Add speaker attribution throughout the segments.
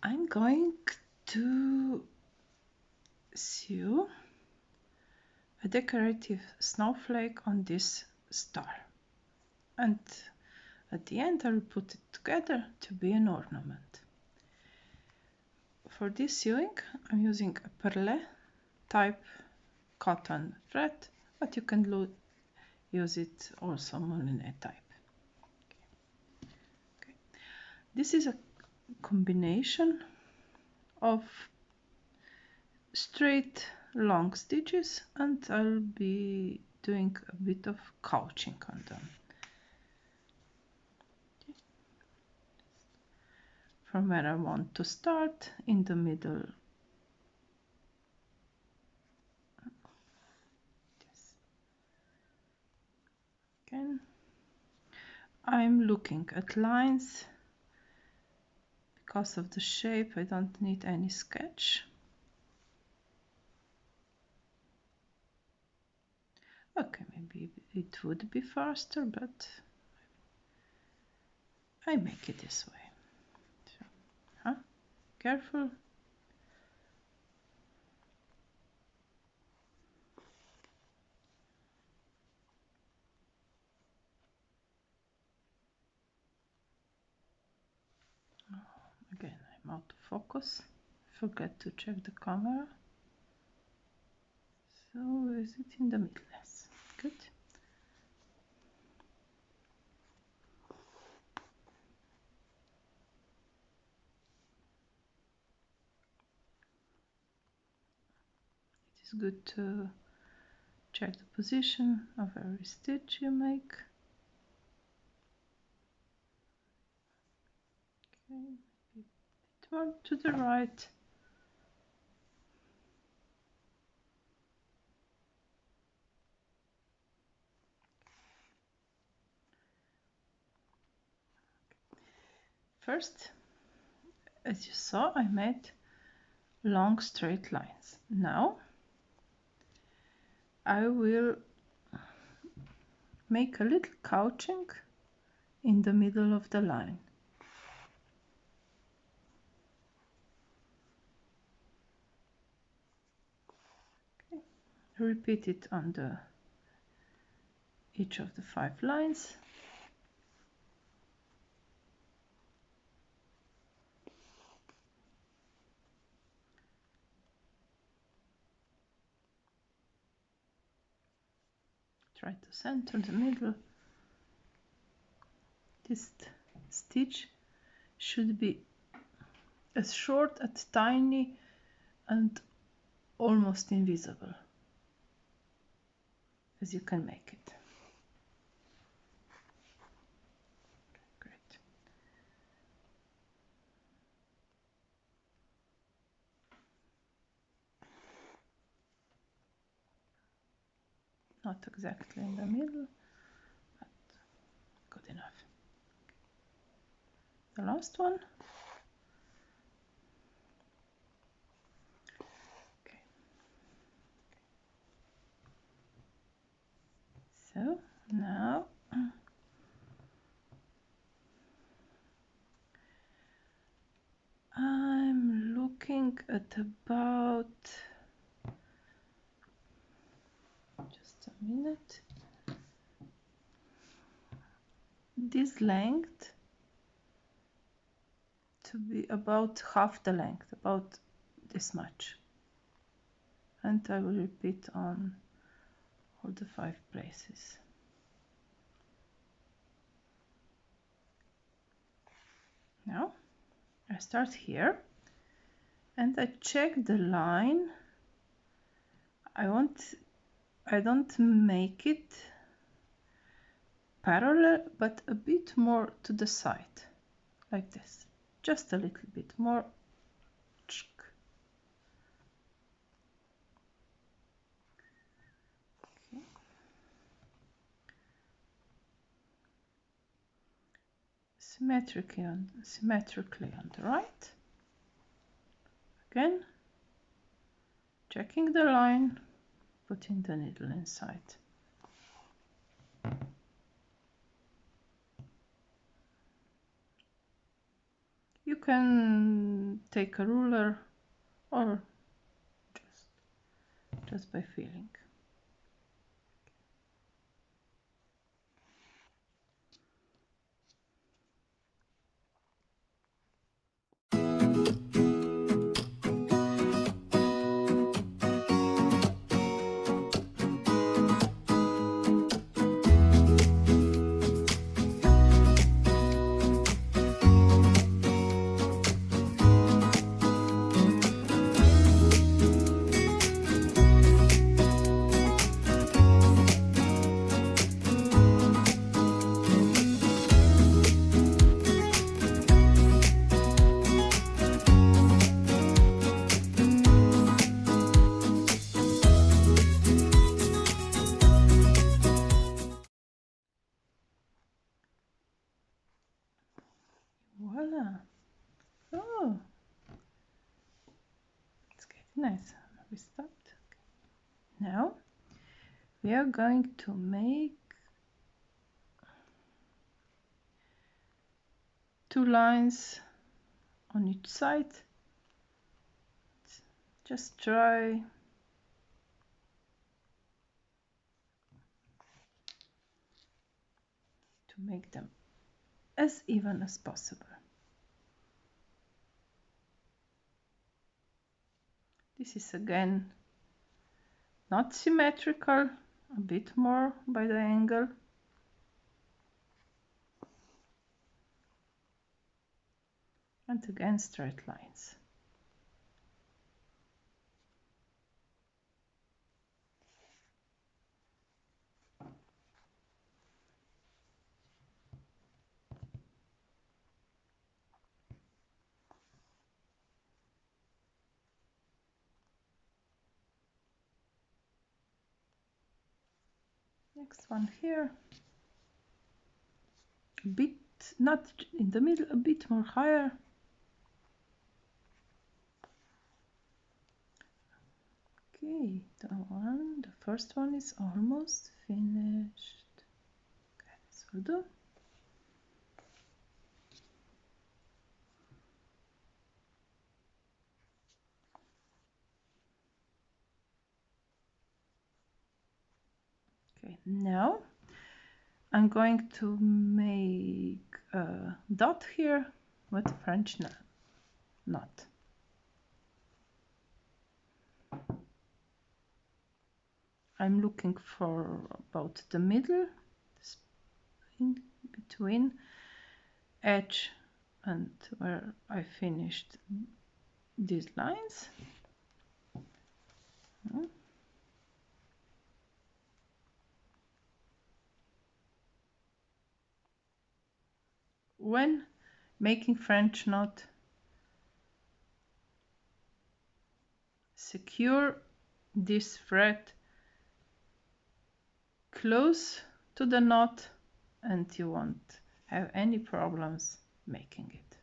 Speaker 1: I'm going to sew a decorative snowflake on this star, and at the end I will put it together to be an ornament. For this sewing I'm using a perle type cotton thread, but you can use it also moulinet type. Okay. This is a combination of straight long stitches, and I'll be doing a bit of couching on them. Okay. From where I want to start, in the middle. Yes. Again, I'm looking at lines. Because of the shape, I don't need any sketch. Okay, maybe it would be faster, but I make it this way. So, careful. Again, I'm out of focus. Forget to check the camera. So is it in the middle? Yes, good. It is good to check the position of every stitch you make. Okay, maybe a bit more to the right. First, as you saw, I made long straight lines. Now I will make a little couching in the middle of the line. Okay. Repeat it on each of the 5 lines. Try to center the middle. This stitch should be as short, as tiny, and almost invisible as you can make it. Great. Not exactly in the middle, but good enough. The last one. Okay. So now I'm looking at about, just a minute, this length to be about half the length, about this much, and I will repeat on all the 5 places. Now I start here and I check the line. I don't make it parallel, but a bit more to the side, like this, just a little bit more. Okay. Symmetrically on the right. Again, checking the line, putting the needle inside. You can take a ruler or just by feeling. Voila! Oh, it's getting nice. We stopped. Okay. Now we are going to make 2 lines on each side. Just try to make them as even as possible. This is again not symmetrical, a bit more by the angle. And again straight lines. Next one here, a bit, not in the middle, a bit more higher. Okay, the first one is almost finished. Okay, this will do. Okay, now I'm going to make a dot here with a French knot. I'm looking for about the middle, in between edge and where I finished these lines. When making French knot, secure this thread close to the knot and you won't have any problems making it.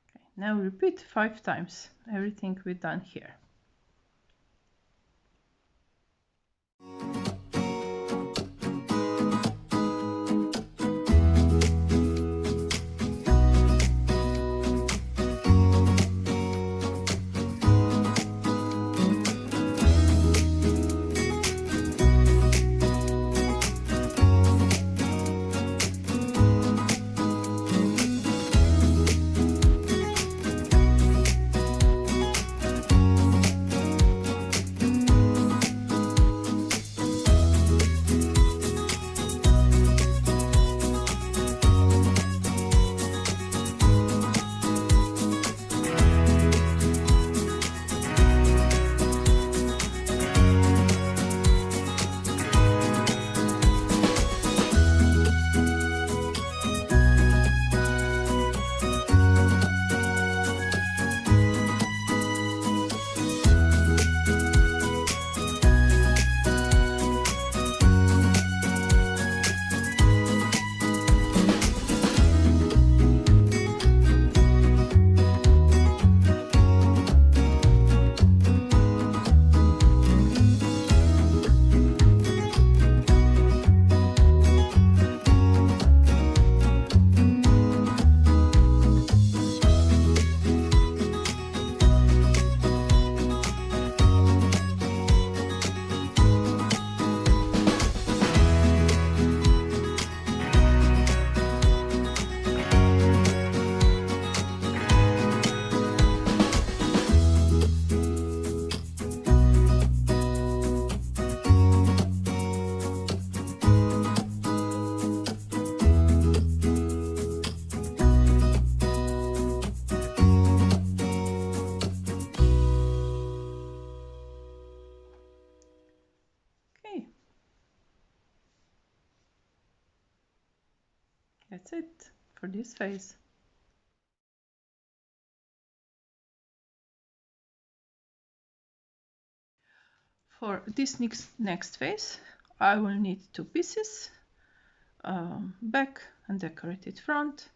Speaker 1: Okay, now repeat 5 times everything we've done here. That's it for this phase. For this next phase, I will need 2 pieces, back and decorated front.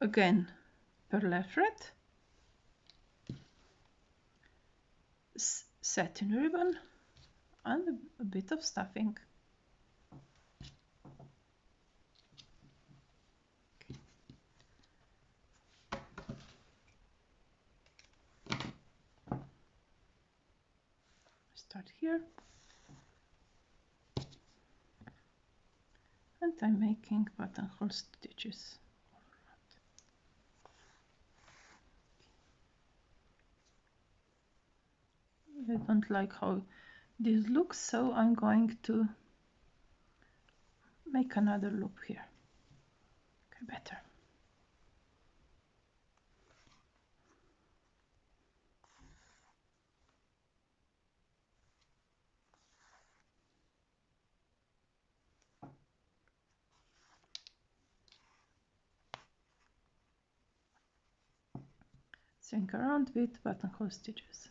Speaker 1: Again, pearl thread, satin ribbon, and a bit of stuffing. Start here, and I'm making buttonhole stitches. I don't like how this looks, so I'm going to make another loop here. Okay, better. Swing around with buttonhole stitches.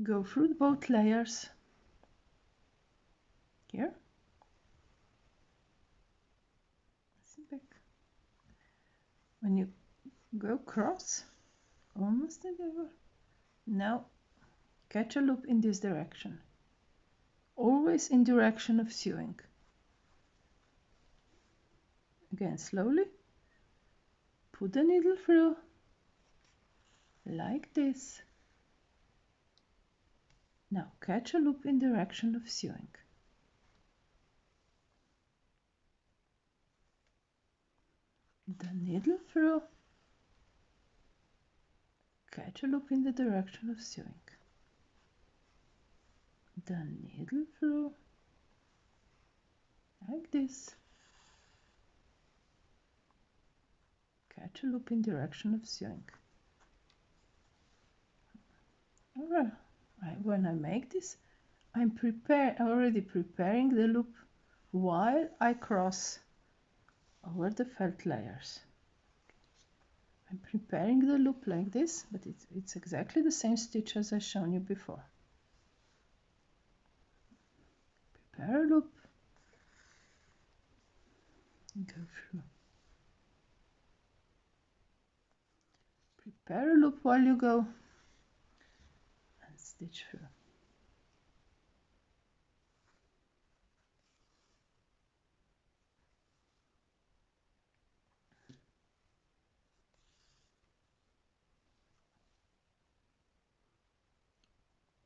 Speaker 1: Go through both layers here. When you go across, almost together. Now catch a loop in this direction, always in direction of sewing. Again, slowly put the needle through like this. Now catch a loop in direction of sewing. The needle through, catch a loop in the direction of sewing. The needle through like this. Catch a loop in direction of sewing. Alright, when I make this, I'm already preparing the loop while I cross over the felt layers. I'm preparing the loop like this, but it's exactly the same stitch as I shown you before. Prepare a loop, go through. Prepare a loop while you go, and stitch through.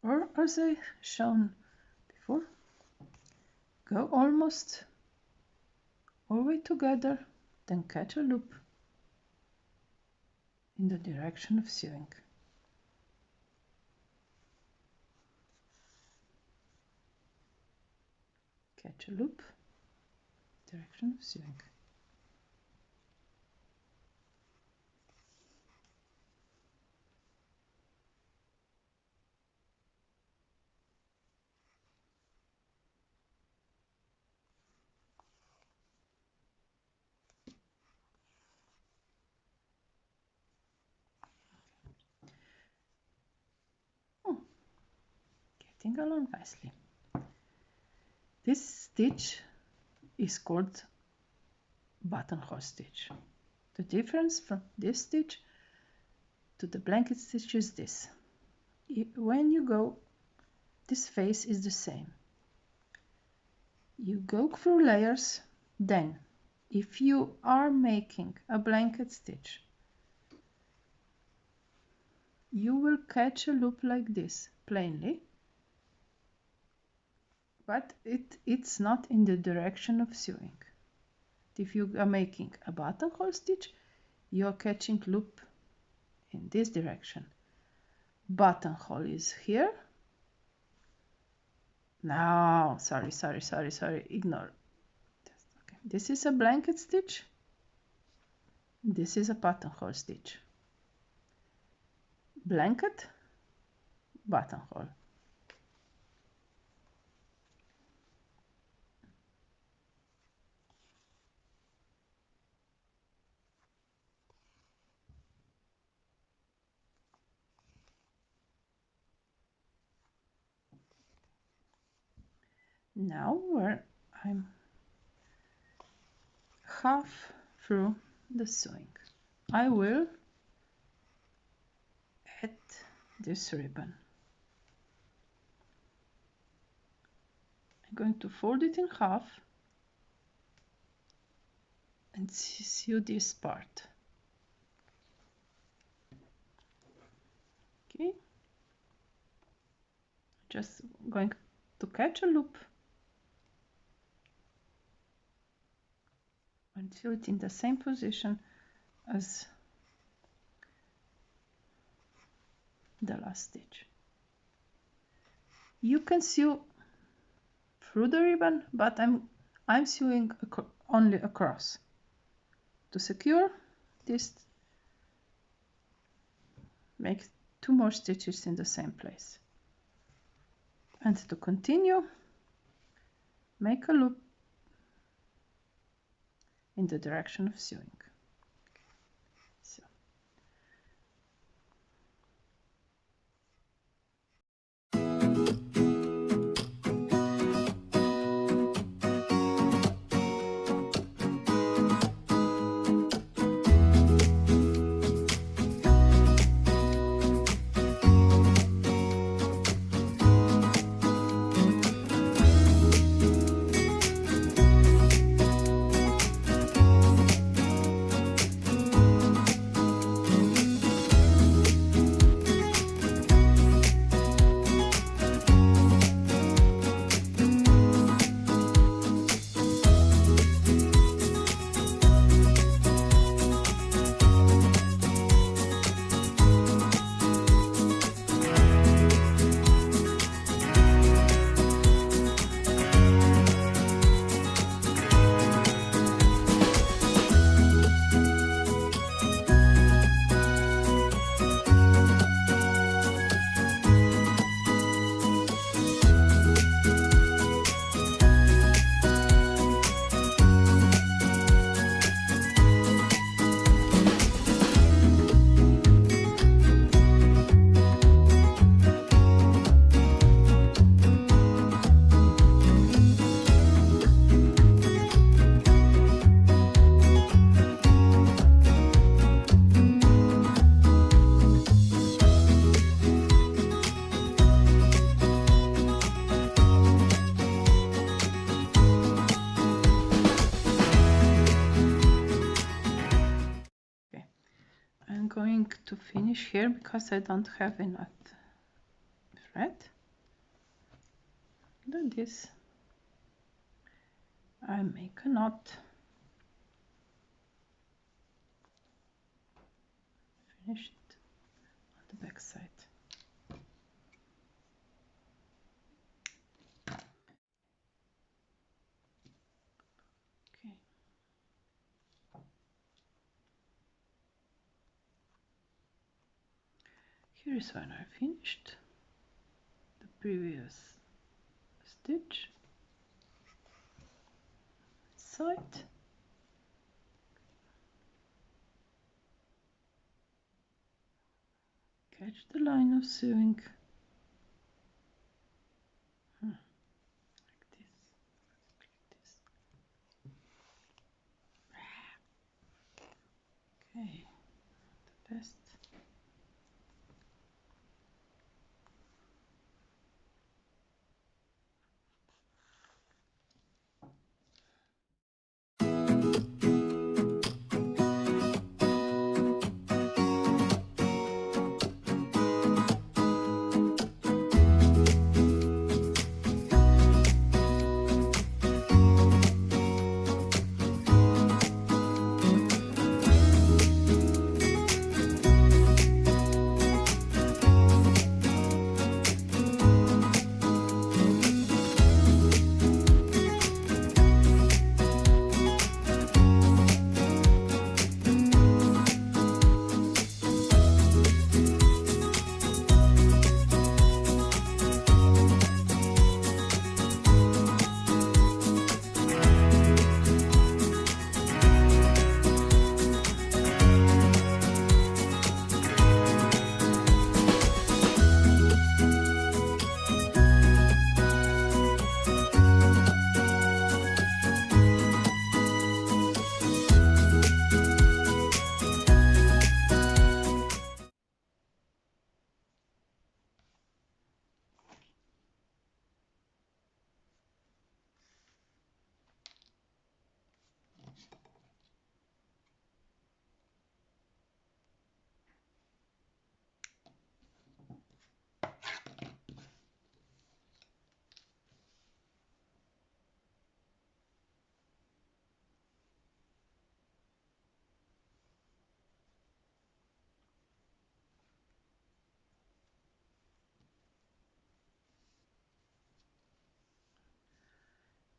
Speaker 1: Or as I shown before, go almost all the way together, then catch a loop in the direction of sewing. Catch a loop, direction of sewing. Getting along nicely. This stitch is called buttonhole stitch. The difference from this stitch to the blanket stitch is this. When you go, this face is the same. You go through layers, then if you are making a blanket stitch, you will catch a loop like this plainly, but it's not in the direction of sewing. If you are making a buttonhole stitch, you are catching loop in this direction. buttonhole is here. No, sorry, ignore. Okay. This is a blanket stitch. This is a buttonhole stitch. Blanket, buttonhole. Now where I'm half through the sewing, I will add this ribbon. I'm going to fold it in half and sew this part. Okay, just going to catch a loop and sew it in the same position as the last stitch. You can sew through the ribbon, but I'm sewing only across. To secure this, make 2 more stitches in the same place. And to continue, make a loop in the direction of sewing. So. Going to finish here because I don't have enough thread. Do this. I make a knot. Finish it on the back side. Okay. Here is when I finished the previous stitch. Side. Catch the line of sewing. Like this. Okay, the best.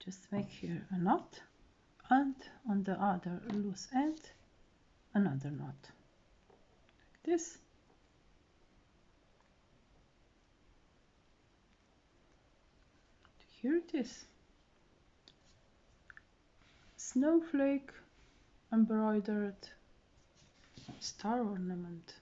Speaker 1: just make here a knot, and on the other loose end another knot like this. Here it is. Snowflake embroidered star ornament.